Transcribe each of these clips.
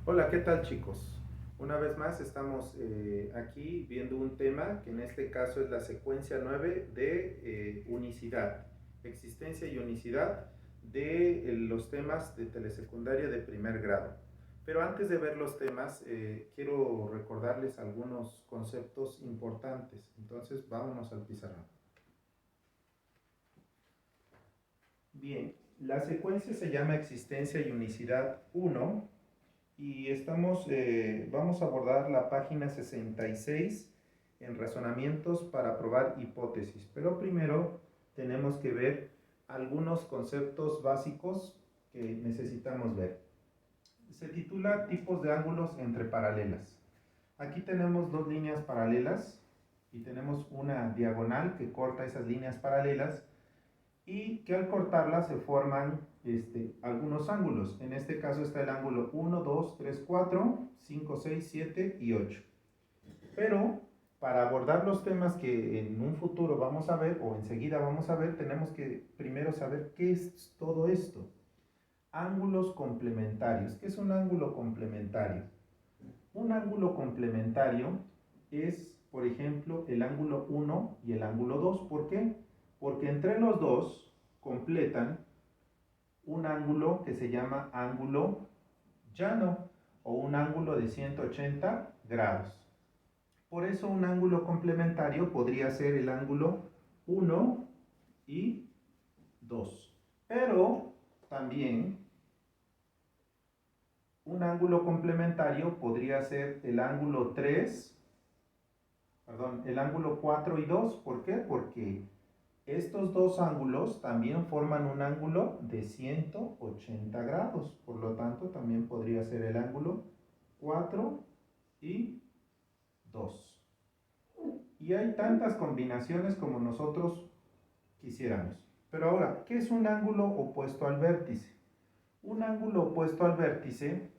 Hola, ¿qué tal chicos? Una vez más estamos aquí viendo un tema que en este caso es la secuencia 9 de unicidad, existencia y unicidad de los temas de telesecundaria de primer grado. Pero antes de ver los temas, quiero recordarles algunos conceptos importantes. Entonces, vámonos al pizarrón. Bien, la secuencia se llama existencia y unicidad 1 y vamos a abordar la página 66 en razonamientos para probar hipótesis. Pero primero tenemos que ver algunos conceptos básicos que necesitamos ver. Se titula tipos de ángulos entre paralelas. Aquí tenemos dos líneas paralelas y tenemos una diagonal que corta esas líneas paralelas y que al cortarlas se forman algunos ángulos. En este caso está el ángulo 1, 2, 3, 4, 5, 6, 7 y 8. Pero para abordar los temas que en un futuro vamos a ver o enseguida vamos a ver, tenemos que primero saber qué es todo esto. Ángulos complementarios. ¿Qué es un ángulo complementario? Un ángulo complementario es, por ejemplo, el ángulo 1 y el ángulo 2. ¿Por qué? Porque entre los dos completan un ángulo que se llama ángulo llano o un ángulo de 180 grados. Por eso un ángulo complementario podría ser el ángulo 1 y 2. Pero también un ángulo complementario podría ser el ángulo 3, perdón, el ángulo 4 y 2. ¿Por qué? Porque estos dos ángulos también forman un ángulo de 180 grados. Por lo tanto, también podría ser el ángulo 4 y 2. Y hay tantas combinaciones como nosotros quisiéramos. Pero ahora, ¿qué es un ángulo opuesto al vértice? Un ángulo opuesto al vértice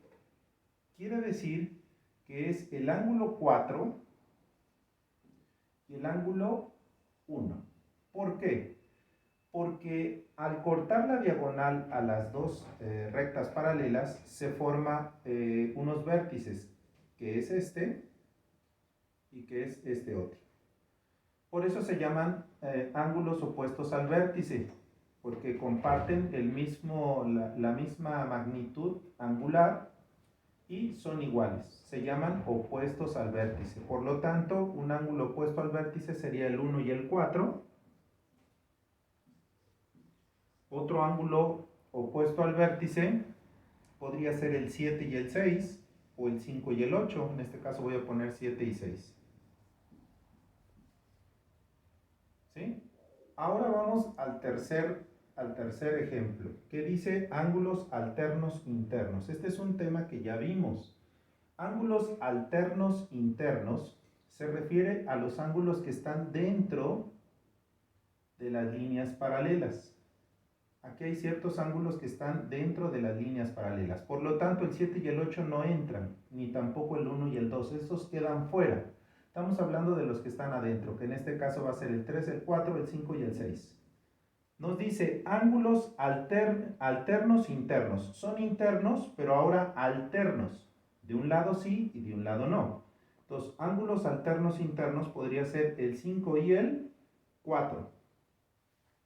quiere decir que es el ángulo 4 y el ángulo 1. ¿Por qué? Porque al cortar la diagonal a las dos rectas paralelas se forma unos vértices, que es este y que es este otro. Por eso se llaman ángulos opuestos al vértice, porque comparten la misma magnitud angular y son iguales. Se llaman opuestos al vértice. Por lo tanto, un ángulo opuesto al vértice sería el 1 y el 4. Otro ángulo opuesto al vértice podría ser el 7 y el 6, o el 5 y el 8. En este caso voy a poner 7 y 6. ¿Sí? Ahora vamos al tercer ejemplo, que dice ángulos alternos internos. Este es un tema que ya vimos. Ángulos alternos internos se refiere a los ángulos que están dentro de las líneas paralelas. Aquí hay ciertos ángulos que están dentro de las líneas paralelas. Por lo tanto, el 7 y el 8 no entran, ni tampoco el 1 y el 2. Estos quedan fuera. Estamos hablando de los que están adentro, que en este caso va a ser el 3, el 4, el 5 y el 6. Nos dice ángulos alternos internos. Son internos, pero ahora alternos. De un lado sí y de un lado no. Entonces, ángulos alternos internos podría ser el 5 y el 4.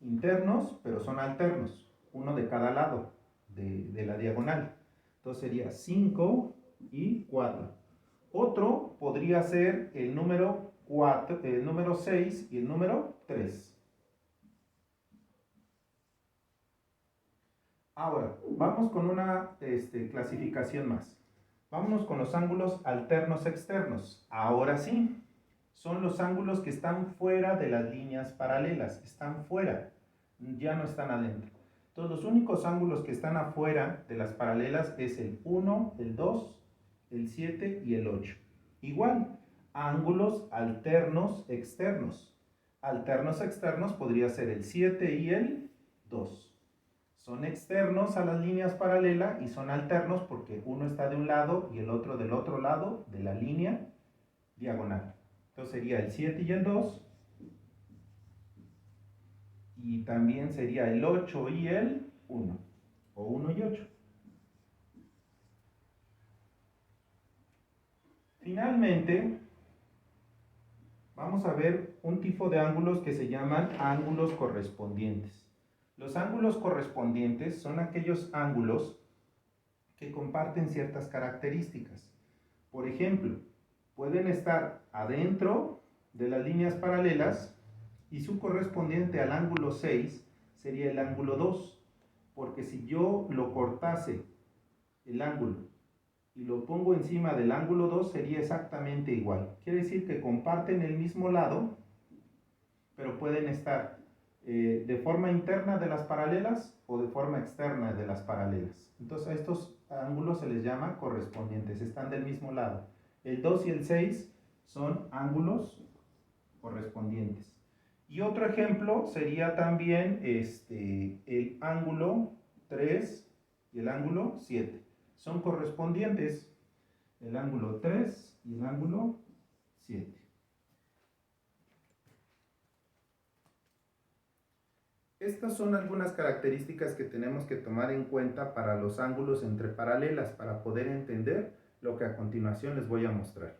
Internos, pero son alternos. Uno de cada lado de la diagonal. Entonces sería 5 y 4. Otro podría ser el número 4, el número 6 y el número 3. Ahora, vamos con una clasificación más. Vámonos con los ángulos alternos externos. Ahora sí, son los ángulos que están fuera de las líneas paralelas. Están fuera, ya no están adentro. Entonces, los únicos ángulos que están afuera de las paralelas es el 1, el 2, el 7 y el 8. Igual, ángulos alternos externos. Alternos externos podría ser el 7 y el 2. Son externos a las líneas paralelas y son alternos porque uno está de un lado y el otro del otro lado de la línea diagonal. Entonces sería el 7 y el 2. Y también sería el 8 y el 1. O 1 y 8. Finalmente, vamos a ver un tipo de ángulos que se llaman ángulos correspondientes. Los ángulos correspondientes son aquellos ángulos que comparten ciertas características. Por ejemplo, pueden estar adentro de las líneas paralelas y su correspondiente al ángulo 6 sería el ángulo 2, porque si yo lo cortase el ángulo y lo pongo encima del ángulo 2 sería exactamente igual. Quiere decir que comparten el mismo lado, pero pueden estar de forma interna de las paralelas o de forma externa de las paralelas. Entonces a estos ángulos se les llama correspondientes, están del mismo lado. El 2 y el 6 son ángulos correspondientes. Y otro ejemplo sería también el ángulo 3 y el ángulo 7. Son correspondientes el ángulo 3 y el ángulo 7. Estas son algunas características que tenemos que tomar en cuenta para los ángulos entre paralelas para poder entender lo que a continuación les voy a mostrar.